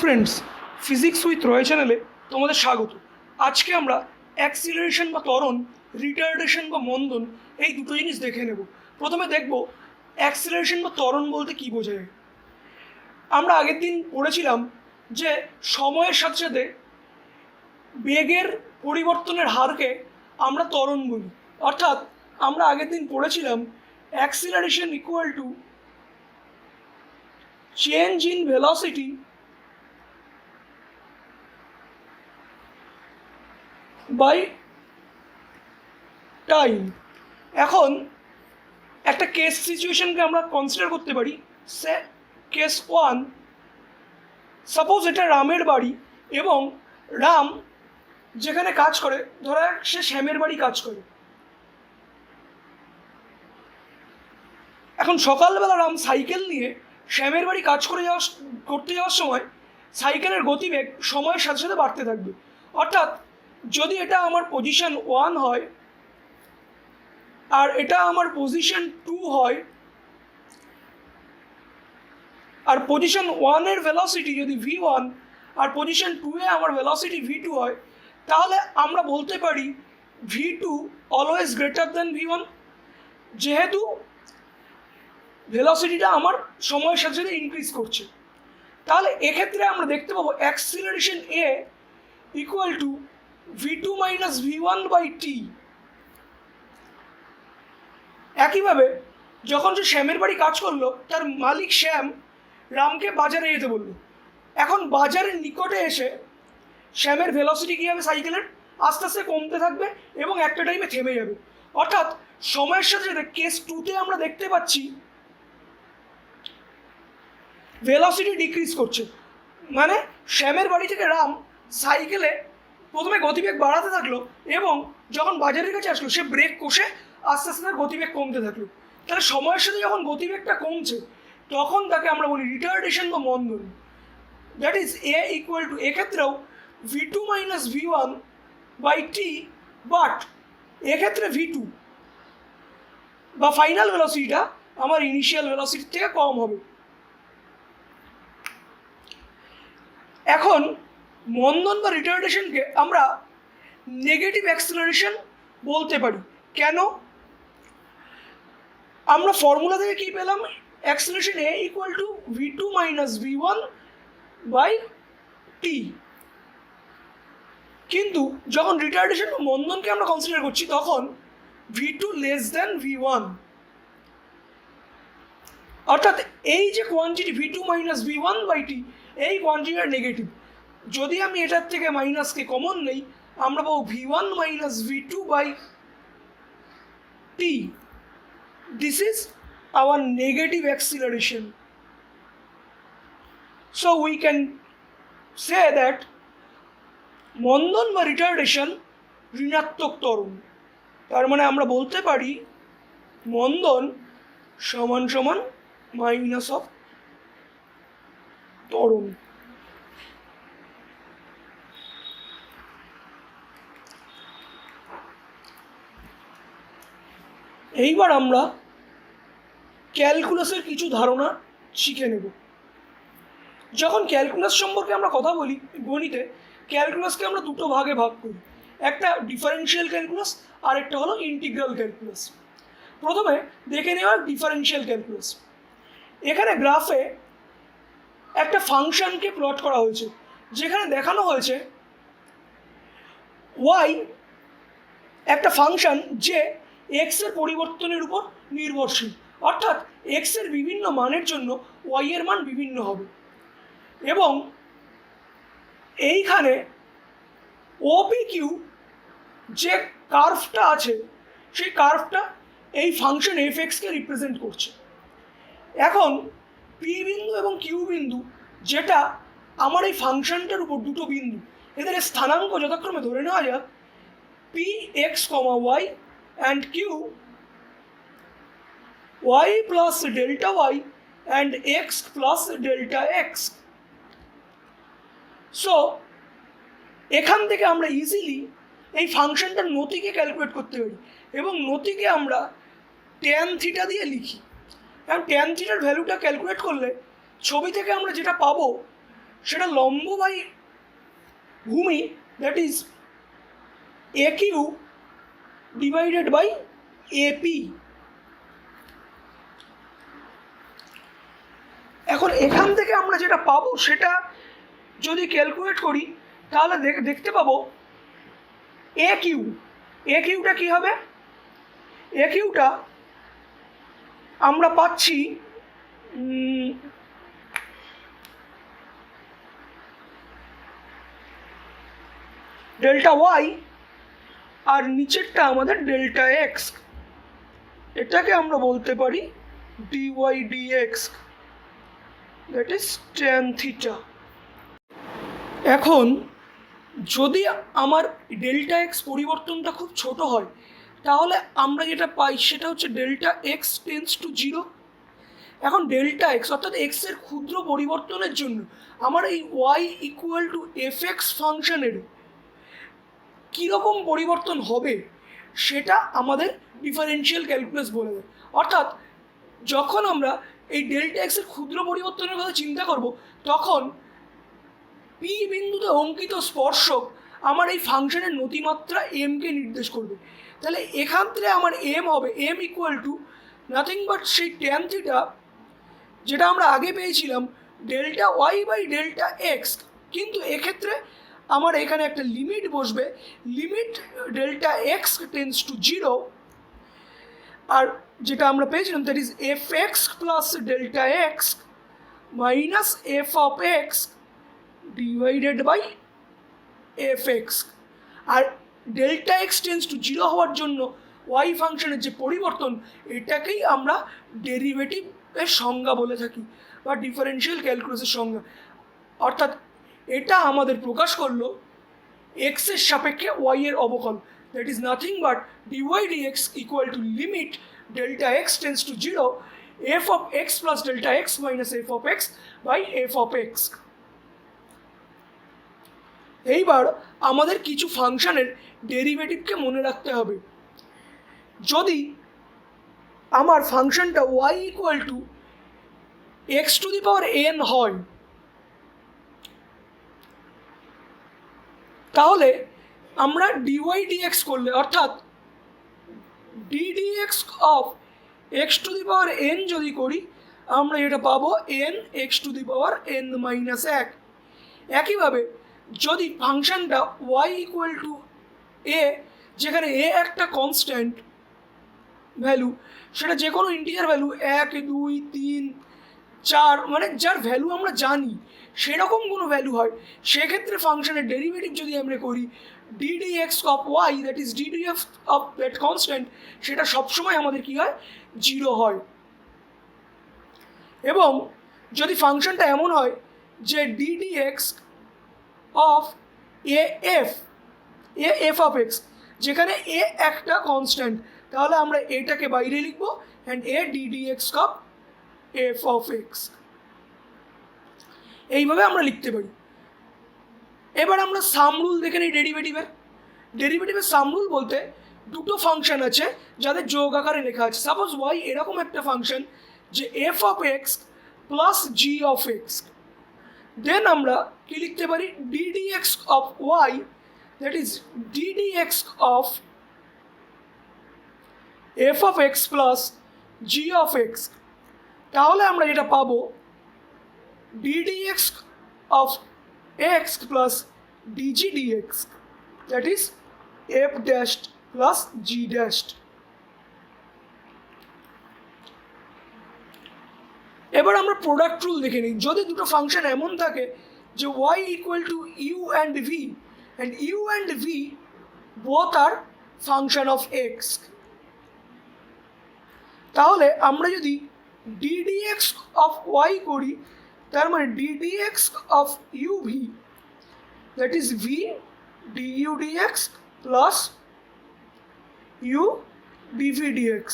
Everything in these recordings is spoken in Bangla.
ফ্রেন্ডস, ফিজিক্স উইথ রয় চ্যানেলে তোমাদের স্বাগত। আজকে আমরা অ্যাক্সিলারেশন বা ত্বরণ, রিটার্ডেশন বা মন্দন, এই দুটো জিনিস দেখে নেব। প্রথমে দেখব অ্যাক্সিলারেশন বা ত্বরণ বলতে কী বোঝায়। আমরা আগের দিন পড়েছিলাম যে সময়ের সাথে সাথে বেগের পরিবর্তনের হারকে আমরা ত্বরণ বলি। অর্থাৎ আমরা আগের দিন পড়েছিলাম acceleration equal to change in velocity by time. এখন একটা কেস সিচুয়েশনকে আমরা কনসিডার করতে পারি। সে কেস ওয়ান, সাপোজ এটা রামের বাড়ি এবং রাম যেখানে কাজ করে, ধরা যাক সে শ্যামের বাড়ি কাজ করে। এখন সকালবেলা রাম সাইকেল নিয়ে শ্যামের বাড়ি কাজ করতে যাওয়ার সময় সাইকেলের গতিবেগ সময়ের সাথে সাথে বাড়তে থাকবে। অর্থাৎ যদি এটা আমার পজিশন 1 হয় আর এটা আমার পজিশন 2 হয়, আর পজিশন 1-এর ভেলোসিটি যদি v1 আর পজিশন 2-এ আমার ভেলোসিটি v2 হয়, তাহলে আমরা বলতে পারি v2 always greater than v1। যেহেতু ভেলোসিটিটা আমার সময়ের সাথে সাথে ইনক্রিজ করছে, তাহলে এক্ষেত্রে আমরা দেখতে পাবো acceleration a equal to v2 minus v1 by T. একইভাবে যখন সে শ্যামের বাড়ি কাজ করলো, তার মালিক শ্যাম রামকে বাজারে যেতে বললো। এখন বাজারের নিকটে এসে শ্যামের ভেলোসিটি কী হবে, সাইকেলের আস্তে আস্তে কমতে থাকবে এবং একটা টাইমে থেমে যাবে। অর্থাৎ সময়ের সাথে সাথে কেস 2-তে আমরা দেখতে পাচ্ছি ভেলোসিটি ডিক্রিজ করছে। মানে শ্যামের বাড়ি থেকে রাম সাইকেলে প্রথমে গতিবেগ বাড়াতে থাকলো এবং যখন বাজারের কাছে আসলো সে ব্রেক কষে আস্তে আস্তে তার গতিবেগ কমতে থাকলো। তাহলে সময়ের সাথে যখন গতিবেগটা কমছে তখন তাকে আমরা বলি রিটার্ডেশন বা মন্দন। That is A equal two, এক্ষেত্রেও v2 minus v1 by T, but এক্ষেত্রে v2 বা ফাইনাল ভেলোসিটিটা আমার ইনিশিয়াল ভেলোসিটির থেকে কম হবে। এখন মন্দন বা রিটার্ডেশনকে আমরা নেগেটিভ অ্যাক্সিলারেশন বলতে পারি। কেন? আমরা ফর্মুলা থেকে কী পেলাম, acceleration A equal to v2 minus v1 by T. কিন্তু যখন রিটার্ডেশন বা মন্দনকে আমরা কনসিডার করছি তখন v2 লেস দ্যান v1। অর্থাৎ এই যে quantity v2 minus v1 by টি, এই কোয়ান্টিটিটা নেগেটিভ। যদি আমি এটার থেকে মাইনাসকে কমন নেই, আমরা পাবো v1 minus v2 by T. This is our negative acceleration. So we can say that মন্দন বা রিটার্ডেশন ঋণাত্মক ত্বরণ। তার মানে আমরা বলতে পারি মন্দন সমান সমান মাইনাস অফ ত্বরণ। এইবার আমরা ক্যালকুলাসের কিছু ধারণা শিখে নেব। যখন ক্যালকুলাস সম্পর্কে আমরা কথা বলি গণিতে, ক্যালকুলাসকে আমরা দুটো ভাগে ভাগ করি। একটা ডিফারেনশিয়াল ক্যালকুলাস আর একটা হলো ইন্টিগ্রাল ক্যালকুলাস। প্রথমে দেখে নেওয়া ডিফারেনশিয়াল ক্যালকুলাস। এখানে গ্রাফে একটা ফাংশনকে প্লট করা হয়েছে, যেখানে দেখানো হয়েছে ওয়াই একটা ফাংশন যে এক্সের পরিবর্তনের উপর নির্ভরশীল। অর্থাৎ এক্সের বিভিন্ন মানের জন্য ওয়াই এর মান বিভিন্ন হবে। এবং এইখানে ওপি কিউ যে কার্ভটা আছে, সেই কার্ভটা এই ফাংশন এফ এক্সকে রিপ্রেজেন্ট করছে। এখন পি বিন্দু এবং কিউ বিন্দু, যেটা আমার এই ফাংশনটার উপর দুটো বিন্দু, এদের স্থানাঙ্ক যথাক্রমে ধরে নেওয়া যাক P x comma y and Q y plus delta y and x plus delta x. So এখান থেকে আমরা ইজিলি এই ফাংশনটার নতিকে ক্যালকুলেট করতে পারি এবং নতিকে আমরা ট্যান থিটা দিয়ে লিখি। কারণ ট্যান থিটার ভ্যালুটা ক্যালকুলেট করলে ছবি থেকে আমরা যেটা পাবো সেটা লম্ব বাই ভূমি, that is A Q divided by AP. এখন এখান থেকে আমরা যেটা পাবো সেটা যদি ক্যালকুলেট করি তাহলে দেখতে পাবো এ কিউটা কী হবে? এ কিউটা আমরা পাচ্ছি ডেল্টা ওয়াই, আর নিচেরটা আমাদের ডেল্টা এক্স, এটাকে আমরা বলতে পারি dy dx, that is tan theta. এখন যদি আমার ডেল্টা এক্স পরিবর্তনটা খুব ছোট হয় তাহলে আমরা যেটা পাই সেটা হচ্ছে delta x tends to zero. এখন ডেল্টা এক্স অর্থাৎ এক্সের ক্ষুদ্র পরিবর্তনের জন্য আমার এই y equal to f x ফাংশনের কীরকম পরিবর্তন হবে সেটা আমাদের ডিফারেন্সিয়াল ক্যালকুলাস বলে দেয়। অর্থাৎ যখন আমরা এই ডেল্টা এক্সের ক্ষুদ্র পরিবর্তনের কথা চিন্তা করব তখন পি বিন্দুতে অঙ্কিত স্পর্শক আমার এই ফাংশনের নতিমাত্রা এমকে নির্দেশ করবে। তাহলে এখান থেকে আমার এম হবে M equal to nothing but সেই ট্যান থিটা যেটা আমরা আগে পেয়েছিলাম delta Y by delta X, কিন্তু এক্ষেত্রে আমার এখানে একটা লিমিট বসবে, limit delta x tends to zero, আর যেটা আমরা পেয়েছিলাম that is F X plus delta X minus F of X divided by F X. আর delta x tends to zero হওয়ার জন্য ওয়াই ফাংশনের যে পরিবর্তন এটাকেই আমরা ডেরিভেটিভের সংজ্ঞা বলে থাকি বা ডিফারেন্সিয়াল ক্যালকুলাসের সংজ্ঞা। অর্থাৎ এটা আমাদের প্রকাশ করলো এক্সের সাপেক্ষে ওয়াই এর অবকল, that is nothing but dy dx equal to limit delta x tends to zero F of X plus delta X minus F of X by F of X. এইবার আমাদের কিছু ফাংশনের ডেরিভেটিভকে মনে রাখতে হবে। যদি আমার ফাংশনটা y equal to x to the power n হয় তাহলে আমরা ডিওয়াই ডিএক্স করলে অর্থাৎ d dx of x to the power n যদি করি আমরা এটা পাবো n x to the power n minus এক। একইভাবে যদি ফাংশনটা ওয়াই ইকুয়াল টু এ, যেখানে এ একটা কনস্ট্যান্ট ভ্যালু, সেটা যে কোনো ইন্টিজার ভ্যালু 1 2 3 4 মানে যার ভ্যালু আমরা জানি সেরকম কোনো ভ্যালু হয়, সেক্ষেত্রে ফাংশনের ডেরিভেটিভ যদি আমরা করি ddx of Y that is ddx of that constant, সেটা সবসময় আমাদের কী হয়? জিরো হয়। এবং যদি ফাংশনটা এমন হয় যে ddx of A F of x, যেখানে এ একটা কনস্ট্যান্ট, তাহলে আমরা এটাকে বাইরে লিখবো and a ddx of F of x, এইভাবে আমরা লিখতে পারি। এবার আমরা সাম রুল দেখে নিই ডেরিভেটিভের সাম রুল বলতে দুটো ফাংশন আছে যাদের যোগ আকারে লেখা আছে। সাপোজ ওয়াই এরকম একটা ফাংশন যে F of X plus G of X, then আমরা কি লিখতে পারি ddx of Y that is ddx of F of X plus G of x. তাহলে আমরা যেটা পাবো ddx of x plus dg dx, that is f dashed plus g dashed. এবার আমরা প্রোডাক্ট রুল দেখে নিই। যদি দুটো ফাংশন এমন থাকে যে y equal to u and v and u and v both are function of x, তাহলে আমরা যদি ddx of y করি তার মানে ddx of uv that is v du dx plus u dv dx।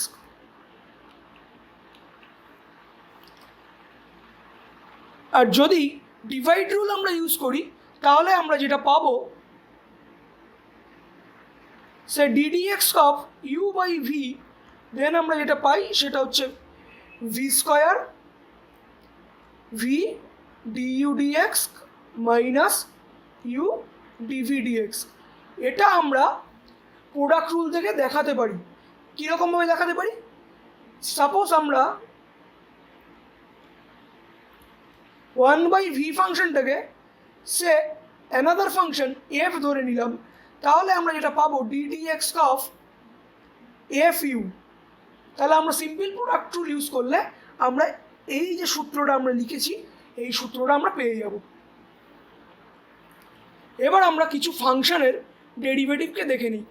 আর যদি ডিভাইড রুল আমরা ইউজ করি তাহলে আমরা যেটা পাবো সে ddx of u by v, দেন আমরা যেটা পাই সেটা হচ্ছে v square v du dx minus u dv dx. এটা আমরা প্রোডাক্ট রুল থেকে দেখাতে পারি। কীরকমভাবে দেখাতে পারি? সাপোজ আমরা 1/v ফাংশনটাকে সে অ্যানাদার ফাংশন এফ ধরে নিলাম, তাহলে আমরা যেটা পাবো ডিডিএক্স অফ এফ ইউ। তাহলে আমরা সিম্পল প্রোডাক্ট রুল ইউজ করলে আমরা এই যে সূত্রটা আমরা লিখেছি এই সূত্রটা আমরা পেয়ে যাব। এবার আমরা কিছু ফাংশনের ডেরিভেটিভকে দেখে নিই।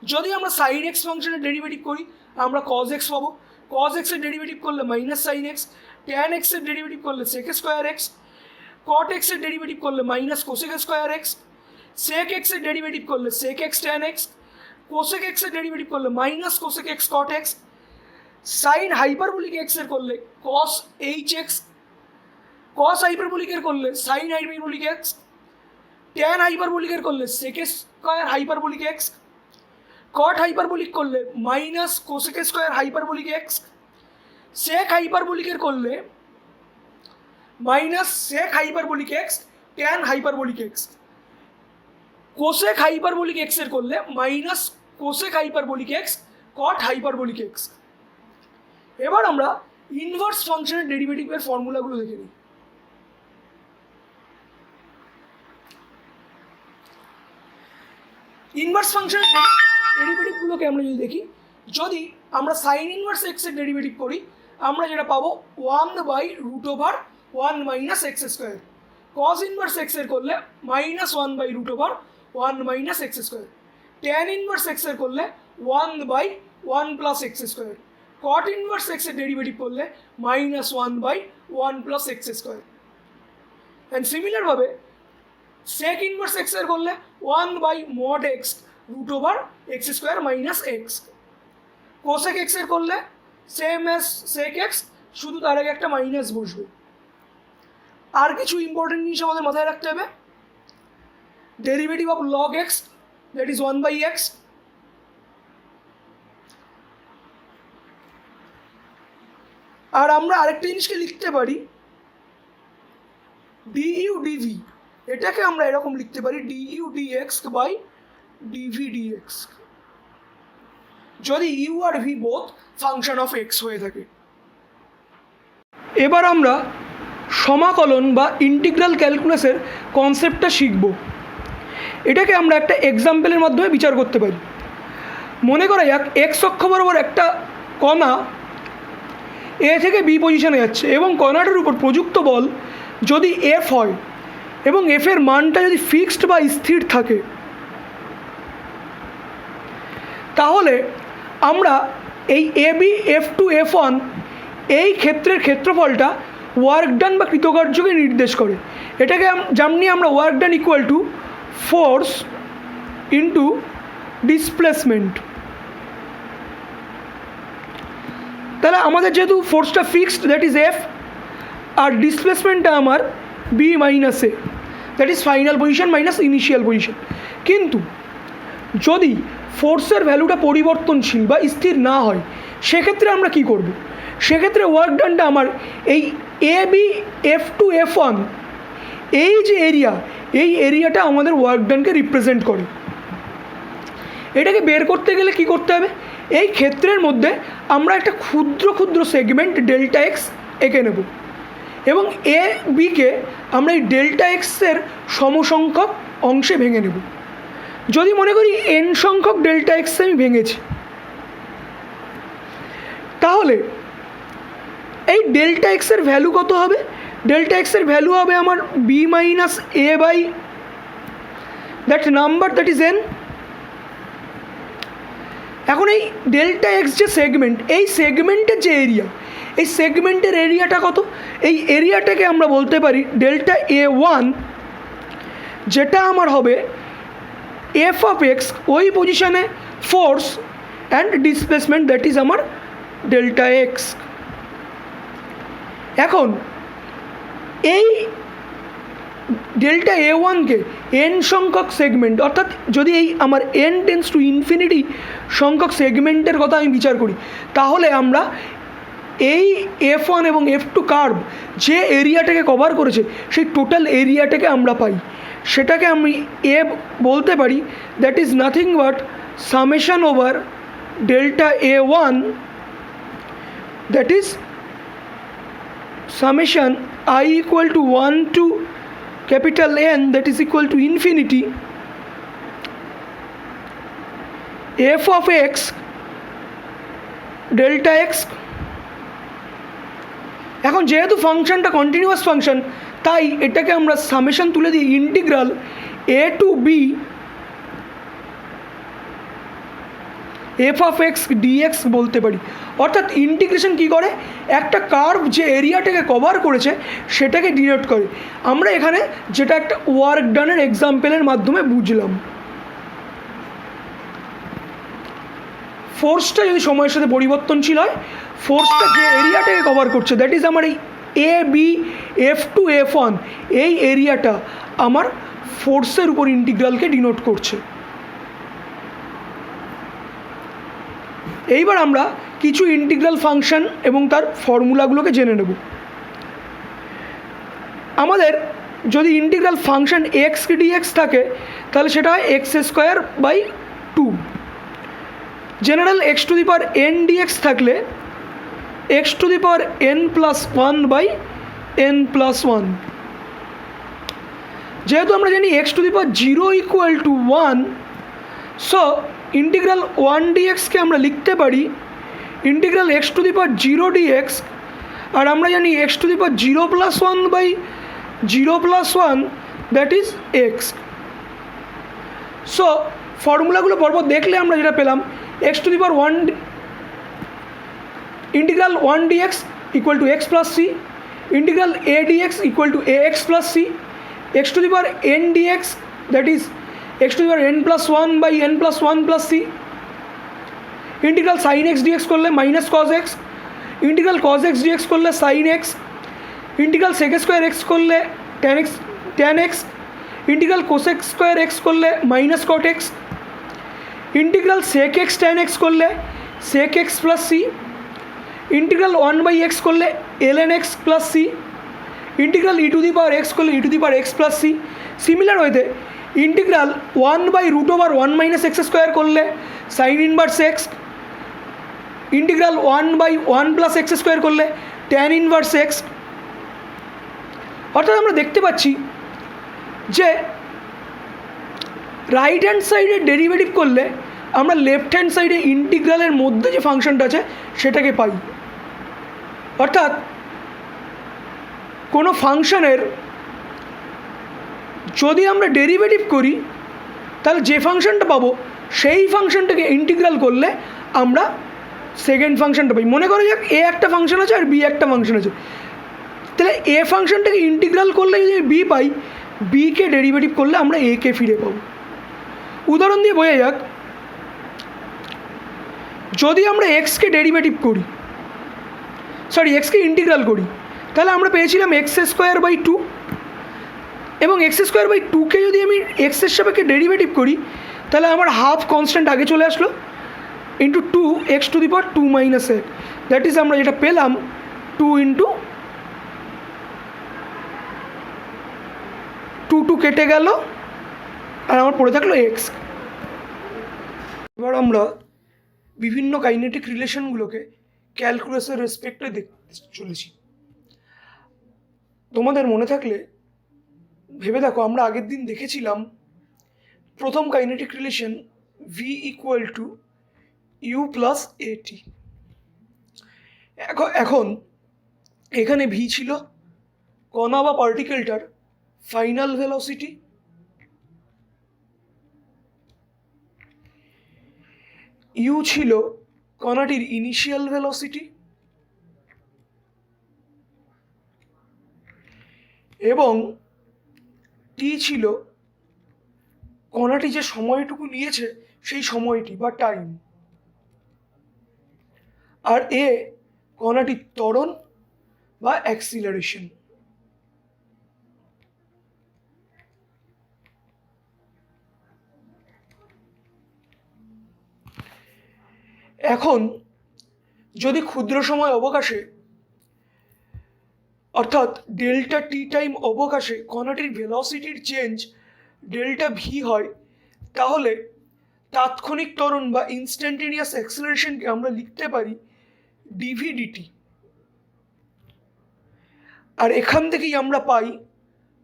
যদি আমরা সাইন এক্স ফাংশনের ডেরিভেটিভ করি আমরা কজ এক্স পাবো, কজ এক্সের ডেরিভেটিভ করলে মাইনাস সাইন এক্স, ট্যান এক্সের ডেরিভেটিভ করলে সেক স্কোয়ার এক্স, কট এক্সের ডেরিভেটিভ করলে minus cosec square x, sec এক্সের ডেরিভেটিভ করলে sec x tan x, cosec এক্সের ডেরিভেটিভ করলে minus cosec x cot x, sine hyperbolic এক্সের করলে কস এইচ এক্স, কস হাইপারবোলিকের করলে সাইন হাইপারবোলিক এক্স, ট্যান হাইপারবোলিকের করলে sec square hyperbolic x, cot hyperbolic করলে minus cosec square hyperbolic x, sec হাইপারবোলিকের করলে minus sec hyperbolic x tan hyperbolic x, cosec hyperbolic এক্সের করলে minus cosec hyperbolic x cot hyperbolic x. এবার আমরা ইনভার্স ফাংশনের ডেরিভেটিভের ফর্মুলাগুলো দেখে নিই। ইনভার্স ফাংশনের ডেরিভেটিভগুলোকে আমরা যদি দেখি, যদি আমরা সাইন ইনভার্স এক্সের ডেরিভেটিভ করি আমরা যেটা পাবো 1/√1 minus X square, cos inverse এক্সের করলে -1/√1 minus X square, tan inverse এক্সের করলে 1/1 plus X square, cot inverse এক্সের ডেরিভেটিভ করলে -1/1 প্লাস এক্স স্কোয়ার। অ্যান্ড সিমিলারভাবে সেক ইনভার্স এক্সের করলে 1/mod x√x square minus x, cosec এক্সের করলে সেম অ্যাজ সেক এক্স, শুধু তার আগে একটা মাইনাস বসবে। আর কিছু ইম্পর্টেন্ট জিনিস আমাদের মাথায় রাখতে হবে। Derivative of log x that is 1/x, আর আমরা আরেকটা জিনিসকে লিখতে পারি ডিইউ ডিভি, এটাকে আমরা এরকম লিখতে পারি du dx by dv dx, যদি ইউ আর V both function of X হয়ে থাকে। এবার আমরা সমাকলন বা ইন্টিগ্রাল ক্যালকুলাসের কনসেপ্টটা শিখব। এটাকে আমরা একটা এক্সাম্পলের মাধ্যমে বিচার করতে পারি। মনে করা যাক এক্স অক্ষ বরাবর একটা কণা এ থেকে বি পজিশনে যাচ্ছে এবং কণাটার উপর প্রযুক্ত বল যদি এফ হয় এবং এফের মানটা যদি ফিক্সড বা স্থির থাকে, তাহলে আমরা এই এ বি F2 F1 এই ক্ষেত্রের ক্ষেত্রফলটা ওয়ার্ক ডান বা কৃতকার্যকে নির্দেশ করে। এটাকে যেমনি আমরা work done equal to force into displacement, তাহলে আমাদের যেহেতু ফোর্সটা ফিক্সড দ্যাট ইজ এফ, আর ডিসপ্লেসমেন্টটা আমার B minus A that is final position minus initial position. কিন্তু যদি ফোর্সের ভ্যালুটা পরিবর্তনশীল বা স্থির না হয় সেক্ষেত্রে আমরা কি করব? সেক্ষেত্রে ওয়ার্ক ডানটা আমার এই এ বি F2 F1 এই যে এরিয়া, এই এরিয়াটা আমাদের ওয়ার্ক ডানকে রিপ্রেজেন্ট করে। এটাকে বের করতে গেলে কি করতে হবে? এই ক্ষেত্রের মধ্যে আমরা একটা ক্ষুদ্র ক্ষুদ্র সেগমেন্ট ডেল্টা এক্স এঁকে নেব এবং এ বিকে আমরা এই ডেল্টা এক্সের সমসংখ্যক অংশে ভেঙে নেব। যদি মনে করি এন সংখ্যক ডেল্টা এক্স আমি ভেঙেছি, তাহলে এই ডেল্টা এক্সের ভ্যালু কত হবে? ডেল্টা এক্সের ভ্যালু হবে আমার B minus A by that number that is N. এখন এই ডেল্টা এক্স যে সেগমেন্ট, এই সেগমেন্টের যে এরিয়া, এই সেগমেন্টের এরিয়াটা কত? এই এরিয়াটাকে আমরা বলতে পারি ডেল্টা A1, যেটা আমার হবে এফ অফ এক্স, ওই পজিশনে force and displacement that is আমার ডেল্টা এক্স। এখন এই ডেল্টা A1কে এন সংখ্যক সেগমেন্ট, অর্থাৎ যদি এই আমার এন টেন্স টু ইনফিনিটি সংখ্যক সেগমেন্টের কথা আমি বিচার করি, তাহলে আমরা এই F1 এবং F2 কার্ভ যে এরিয়াটাকে কভার করেছে সেই টোটাল এরিয়াটাকে আমরা পাই, সেটাকে আমি এ বলতে পারি, that is nothing but summation over delta A1, that is summation I equal to 1 to capital N, that is equal to infinity f of x delta x। এখন যেহেতু ফাংশনটা কন্টিনিউয়াস ফাংশন, তাই এটাকে আমরা সামেশন তুলে দিই integral a to b f of x dx বলতে পারি। অর্থাৎ ইন্টিগ্রেশন কী করে, একটা কার্ভ যে এরিয়াটাকে কভার করেছে সেটাকে ডিনোট করে। আমরা এখানে যেটা একটা ওয়ার্ক ডানের এক্সাম্পলের মাধ্যমে বুঝলাম। ফোর্সটা যদি সময়ের সাথে পরিবর্তনশীল হয়, ফোর্সটা যে এরিয়াটাকে কভার করছে, দ্যাট ইজ আমার এই A, B, F2, F1, এই এরিয়াটা আমার ফোর্সের উপর ইন্টিগ্রালকে ডিনোট করছে। এইবার আমরা কিছু ইন্টিগ্রাল ফাংশন এবং তার ফর্মুলাগুলোকে জেনে নেব। আমাদের যদি ইন্টিগ্রাল ফাংশন এক্স ডিএক্স থাকে তাহলে সেটা হয় x²/2। জেনারেল x⁴n dx থাকলে x⁴n+1/n+1। যেহেতু আমরা জানি x⁴ = 1, সো ইন্টিগ্রাল 1 dx-কে আমরা লিখতে পারি ইন্টিগ্রাল x⁴ dx, আর আমরা জানি x⁴0+1/0+1, that is x। So ফর্মুলাগুলো পরপর দেখলে আমরা যেটা পেলাম, x⁴1 integral 1 dx equal to X plus C, integral a dx equal to ax plus C, x⁴n dx that is x⁴n+1/n+1 plus C, integral sine X dx করলে minus cos X, integral cos X dx করলে sine X, integral sec² x করলে tan x, integral cosec² x করলে minus cot x, integral sec x tan x করলে sec x plus C, integral 1/x করলে ln x plus C, integral e⁻x করলে e⁻x প্লাস সি। সিমিলার ওয়েতে ইন্টিগ্রাল 1/√1 - x² করলে sign inverse x, integral 1/1 + x² করলে ট্যান ইনভার্স এক্স। অর্থাৎ আমরা দেখতে পাচ্ছি যে রাইট হ্যান্ড সাইডে ডেরিভেটিভ করলে আমরা লেফট হ্যান্ড সাইডে ইন্টিগ্রালের মধ্যে যে ফাংশনটা আছে সেটাকে পাই। অর্থাৎ কোনো ফাংশনের যদি আমরা ডেরিভেটিভ করি তাহলে যে ফাংশনটা পাবো সেই ফাংশনটাকে ইন্টিগ্রাল করলে আমরা সেকেন্ড ফাংশনটা পাই। মনে করা যাক এ একটা ফাংশন আছে আর বি একটা ফাংশন আছে, তাহলে এ ফাংশনটাকে ইন্টিগ্রাল করলে যদি বি পাই, বিকে ডেরিভেটিভ করলে আমরা একে ফিরে পাবো। উদাহরণ দিয়ে বোঝা যাক, যদি আমরা এক্সকে ডেরিভেটিভ করি, এক্সকে ইন্টিগ্রাল করি, তাহলে আমরা পেয়েছিলাম x²/2, এবং x²/2কে যদি আমি এক্সের সাপেক্ষে ডেরিভেটিভ করি তাহলে আমার হাফ কনস্ট্যান্ট আগে চলে আসলো ইন্টু 2x⁴2 - 1, দ্যাট ইজ আমরা যেটা পেলাম 2 × 2 কেটে গেল আর আমার পড়ে থাকলো এক্স। এবার আমরা বিভিন্ন কাইনেটিক রিলেশনগুলোকে ক্যালকুলাসের রেসপেক্টে দেখতে চলেছি। তোমাদের মনে থাকলে ভেবে দেখো, আমরা আগের দিন দেখেছিলাম প্রথম kinetic relation v = u + at। এখন এখানে v ছিল কণা বা পার্টিকেলটার ফাইনাল ভেলোসিটি, u ছিল কণাটির ইনিশিয়াল ভেলোসিটি, এবং t ছিল কণাটি যে সময়টুকু নিয়েছে সেই সময়টি বা টাইম, আর এ কণাটির ত্বরণ বা অ্যাক্সিলারেশন। এখন যদি ক্ষুদ্র সময় অবকাশে অর্থাৎ delta tea time অবকাশে কণাটির ভেলোসিটির change delta V হয়, তাহলে তাৎক্ষণিক ত্বরণ বা ইনস্ট্যান্টেনিয়াস অ্যাক্সেলারেশনকে আমরা লিখতে পারি ডিভি ডিটি। আর এখান থেকেই আমরা পাই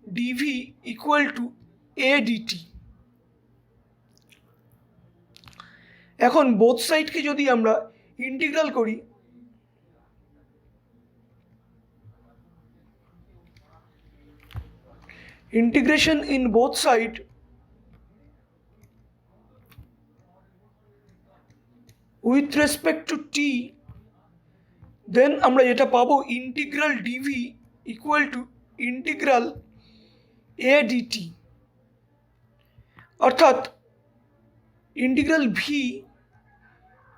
dv equal to A dt. এখন বোথ সাইডকে যদি আমরা ইন্টিগ্রাল করি, integration in both side with respect to T, then আমরা যেটা পাবো integral dv equal to integral A dt, অর্থাৎ integral V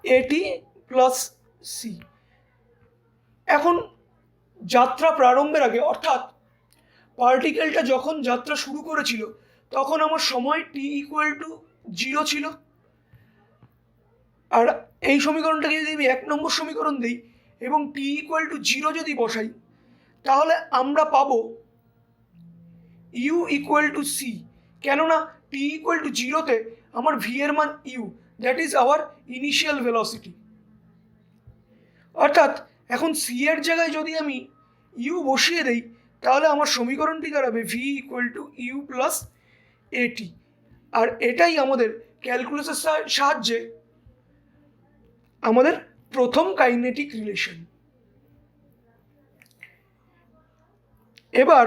at plus C. এখন যাত্রা প্রারম্ভের আগে অর্থাৎ পার্টিকেলটা যখন যাত্রা শুরু করেছিল তখন আমার সময় টি ইকুয়াল টু 0 ছিল। আর এই সমীকরণটাকে যদি আমি 1 নম্বর সমীকরণ দিই এবং টি ইকুয়াল টু 0 যদি বসাই, তাহলে আমরা পাবো ইউ ইকুয়াল টু সি। কেননা টি ইকুয়াল টু 0-তে আমার ভি এর মান u, that is our initial velocity. অর্থাৎ এখন সি এর জায়গায় যদি আমি ইউ বসিয়ে দেই, তাহলে আমার সমীকরণটি দাঁড়াবে v equal to u plus a t. আর এটাই আমাদের ক্যালকুলাসের সাহায্যে আমাদের প্রথম কাইনেটিক রিলেশন। এবার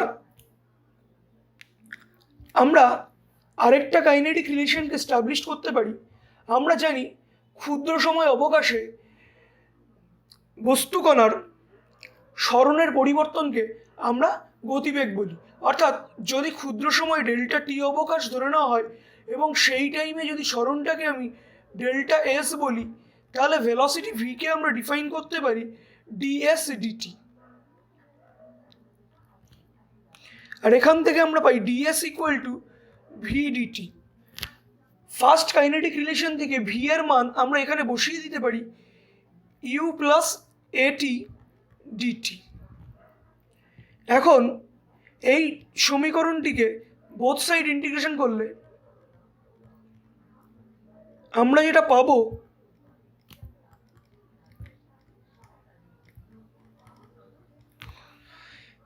আমরা আরেকটা কাইনেটিক রিলেশনকে এস্টাবলিশ করতে পারি। আমরা জানি ক্ষুদ্র সময় অবকাশে বস্তুকণার সরণের পরিবর্তনকে আমরা গতিবেগ বলি। অর্থাৎ যদি ক্ষুদ্র সময় ডেল্টা টি অবকাশ ধরে নেওয়া হয় এবং সেই টাইমে যদি সরণটাকে আমি ডেল্টা এস বলি, তাহলে ভেলোসিটি ভিকে আমরা ডিফাইন করতে পারি ডিএস ডিটি। আর এখান থেকে আমরা পাই ds equal to V dt. First kinetic relation থেকে ভি এর মান আমরা এখানে বসিয়ে দিতে পারি ইউ প্লাস এটি ডিটি। এখন এই সমীকরণটিকে বোথ সাইড ইন্টিগ্রেশন করলে আমরা যেটা পাবো,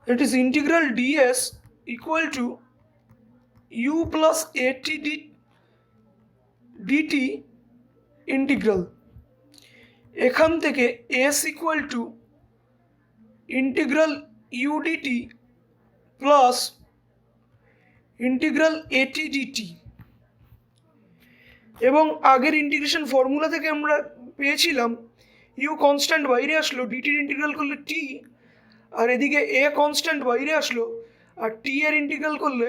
it is integral ds equal to u plus at dt integral। এখান থেকে s equal to integral u dt plus integral at dt। এবং আগের ইন্টিগ্রেশন ফর্মুলা থেকে আমরা পেয়েছিলাম ইউ কনস্ট্যান্ট বাইরে আসলো, ডিটির ইন্টিগ্রাল করলে টি, আর এদিকে এ কনস্ট্যান্ট বাইরে আসলো, আর টি এর ইন্টিগ্রাল করলে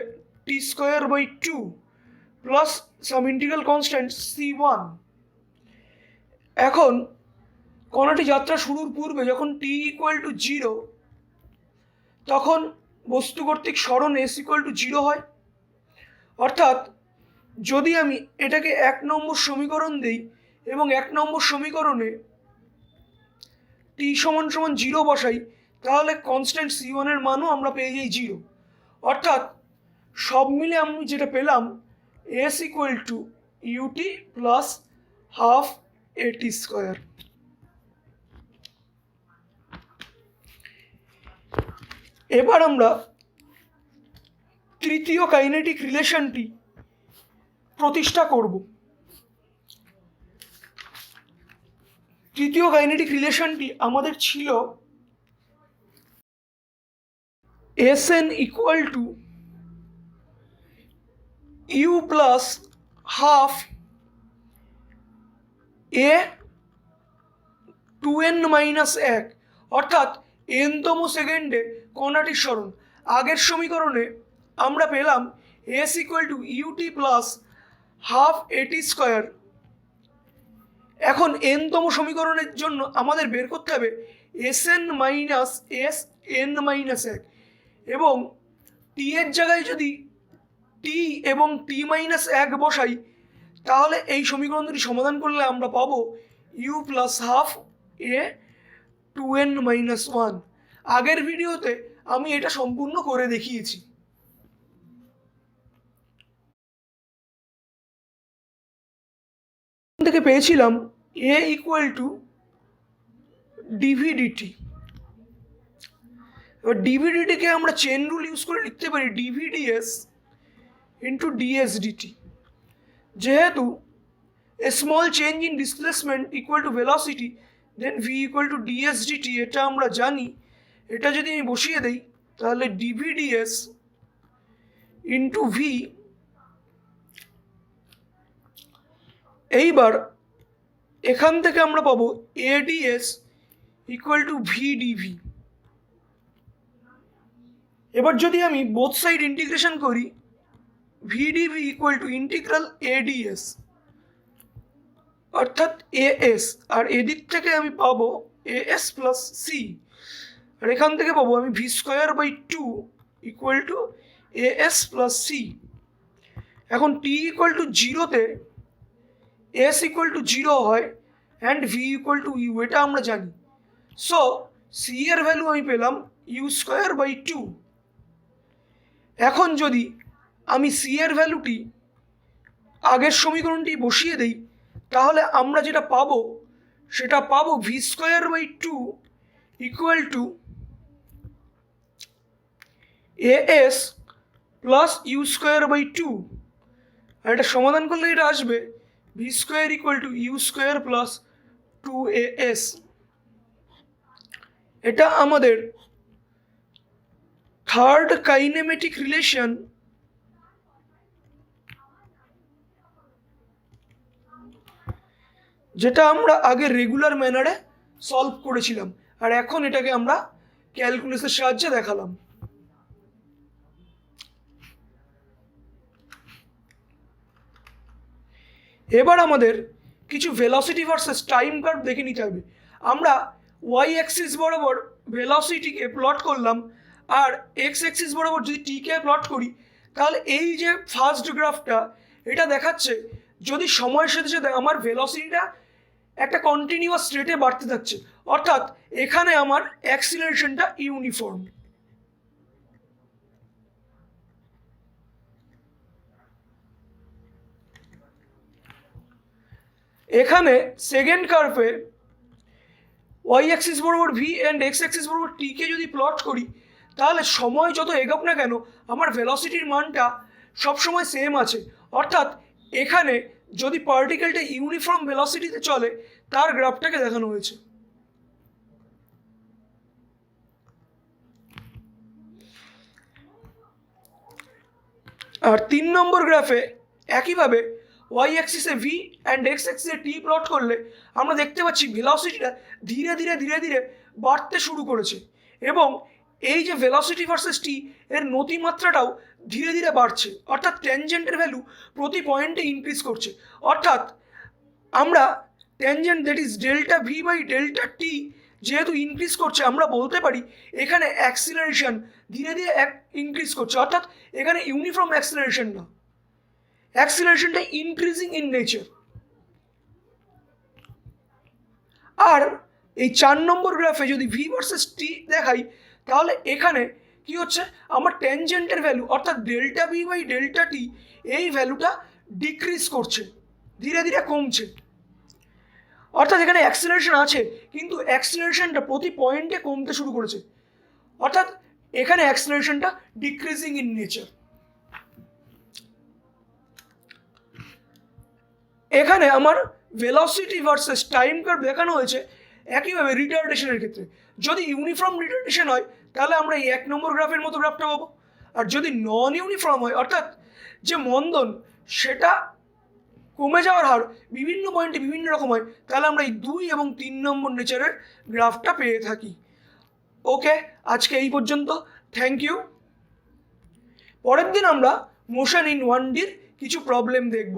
T square by 2 plus some integral constant c1। এখন কণাটি যাত্রা শুরুর পূর্বে যখন টি ইকুয়াল টু 0, তখন বস্তু কর্তৃক সরণ এস ইকুয়াল টু 0 হয়। অর্থাৎ যদি আমি এটাকে 1 নম্বর সমীকরণ দিই এবং 1 নম্বর সমীকরণে টি সমান সমান 0 বসাই, তাহলে কনস্ট্যান্ট c1 এর মানও আমরা পেয়ে যাই 0। অর্থাৎ সব মিলে আমি যেটা পেলাম s equal to u t plus half a t square. এবার আমরা তৃতীয় কাইনেটিক রিলেশনটি প্রতিষ্ঠা করব। তৃতীয় কাইনেটিক রিলেশনটি আমাদের ছিল Sn equal to u plus half a 2n minus 1, অর্থাৎ এনতম সেকেন্ডে কণাটির সরণ। আগের সমীকরণে আমরা পেলাম s equal to u t plus half a t square. এখন এনতম সমীকরণের জন্য আমাদের বের করতে হবে s n minus s n minus 1, এবং টি এর জায়গায় যদি টি এবং টি মাইনাস 1 বসাই, তাহলে এই সমীকরণ দুটি সমাধান করলে আমরা পাবো you plus half A 2n-1। আগের ভিডিওতে আমি এটা সম্পূর্ণ করে দেখিয়েছি। থেকে পেয়েছিলাম a ইকুয়াল টু ডিভিডিটি। এবার ডিভিডিটিকে আমরা চেন রুল ইউজ করে লিখতে পারি ডিভিডিএস ইন্টু ডিএসডিটি। যেহেতু a small change in displacement equal to velocity then V equal to ds dt, এটা আমরা জানি। এটা যদি আমি বসিয়ে দিই তাহলে ডিভিডিএস ইন্টু ভি। এইবার এখান থেকে আমরা পাবো এডিএস ইকুয়াল টু ভিডিভি। এবার যদি আমি বোথ সাইড ইন্টিগ্রেশন করি, ভিডিভি ইকুয়াল টু ইন্টিগ্রাল এডিএস অর্থাৎ এএস, আর এদিক থেকে আমি পাবো এএস প্লাস সি, আর এখান থেকে পাবো আমি v²/2 equal to AS plus C. এখন টি ইকুয়াল টু 0-তে এস ইকুয়াল টু 0 হয় and V equal to U, এটা আমরা জানি। সো সি এর ভ্যালু আমি পেলাম u²/2। এখন যদি আমি সি এর ভ্যালুটি আগের সমীকরণটি বসিয়ে দেই তাহলে আমরা যেটা পাবো সেটা পাবো v²/2 equal to AS plus u²/2, আর এটা সমাধান করলে এটা আসবে v² equal to u² plus 2as। এটা আমাদের থার্ড কাইনেমেটিক রিলেশন, যেটা আমরা আগে রেগুলার ম্যানারে সলভ করেছিলাম, আর এখন এটাকে আমরা ক্যালকুলাসের সাহায্যে দেখালাম। এবার আমাদের কিছু ভেলোসিটি ভার্সেস টাইম কার্ভ দেখে নিতে হবে। আমরা ওয়াই অ্যাক্সিস বরাবর ভেলোসিটিকে প্লট করলাম, আর এক্স অ্যাক্সিস বরাবর যদি টিকে প্লট করি তাহলে এই যে ফার্স্ট গ্রাফটা এটা দেখাচ্ছে যদি সময়ের সাথে সাথে আমার ভেলোসিটিটা একটা কন্টিনিউয়াস রেটে বাড়তে থাকছে, অর্থাৎ এখানে আমার অ্যাক্সিলারেশনটা ইউনিফর্ম। এখানে সেকেন্ড কার্ভে ওয়াই অ্যাক্সিস বরাবর ভি অ্যান্ড এক্স অ্যাক্সিস বরাবর টিকে যদি প্লট করি তাহলে সময় যত এগোক না কেন আমার ভেলোসিটির মানটা সবসময় সেম আছে, অর্থাৎ এখানে যদি পার্টিকেলটা ইউনিফর্ম ভেলোসিটিতে চলে তার গ্রাফটাকে দেখানো হয়েছে। আর 3 নম্বর গ্রাফে একইভাবে ওয়াই অ্যাক্সিসে ভি অ্যান্ড এক্স অ্যাক্সিসে টি প্লট করলে আমরা দেখতে পাচ্ছি ভেলোসিটিটা ধীরে ধীরে ধীরে ধীরে বাড়তে শুরু করেছে, এবং এই যে ভেলোসিটি ভার্সেস টি এর নতিমাত্রাটাও ধীরে ধীরে বাড়ছে, অর্থাৎ ট্যানজেন্টের ভ্যালু প্রতি পয়েন্টে ইনক্রিজ করছে। অর্থাৎ আমরা tangent that is delta V by delta T যেহেতু ইনক্রিজ করছে, আমরা বলতে পারি এখানে অ্যাক্সিলারেশন ধীরে ধীরে ইনক্রিজ করছে, অর্থাৎ এখানে ইউনিফর্ম অ্যাক্সিলারেশন না, অ্যাক্সিলারেশনটা ইনক্রিজিং ইন নেচার। আর এই 4 নম্বর গ্রাফে যদি ভি ভার্সেস টি দেখাই তাহলে এখানে কি হচ্ছে, আমার ট্যানজেন্টের ভ্যালু অর্থাৎ ডেল্টা ভি বাই ডেল্টা টি এই ভ্যালুটা ডিক্রিজ করছে, ধীরে ধীরে কমছে। অর্থাৎ এখানে অ্যাক্সিলারেশন আছে কিন্তু অ্যাক্সিলারেশনটা প্রতি পয়েন্টে কমতে শুরু করেছে, অর্থাৎ এখানে অ্যাক্সিলারেশনটা ডিক্রিজিং ইন নেচার। এখানে আমার ভেলোসিটি ভার্সেস টাইম কার্ভ দেখানো হয়েছে একইভাবে রিটার্ডেশনের ক্ষেত্রে। যদি ইউনিফর্ম রিটার্ডেশন হয় তাহলে আমরা এই 1 নম্বর গ্রাফের মতো গ্রাফটা পাবো, আর যদি নন ইউনিফর্ম হয় অর্থাৎ যে মন্দন সেটা কমে যাওয়ার হার বিভিন্ন পয়েন্টে বিভিন্ন রকম হয় তাহলে আমরা এই 2 এবং 3 নম্বর নেচারের গ্রাফটা পেয়ে থাকি। ওকে, আজকে এই পর্যন্ত, থ্যাংক ইউ। পরের দিন আমরা মোশন ইন 1D কিছু প্রবলেম দেখব।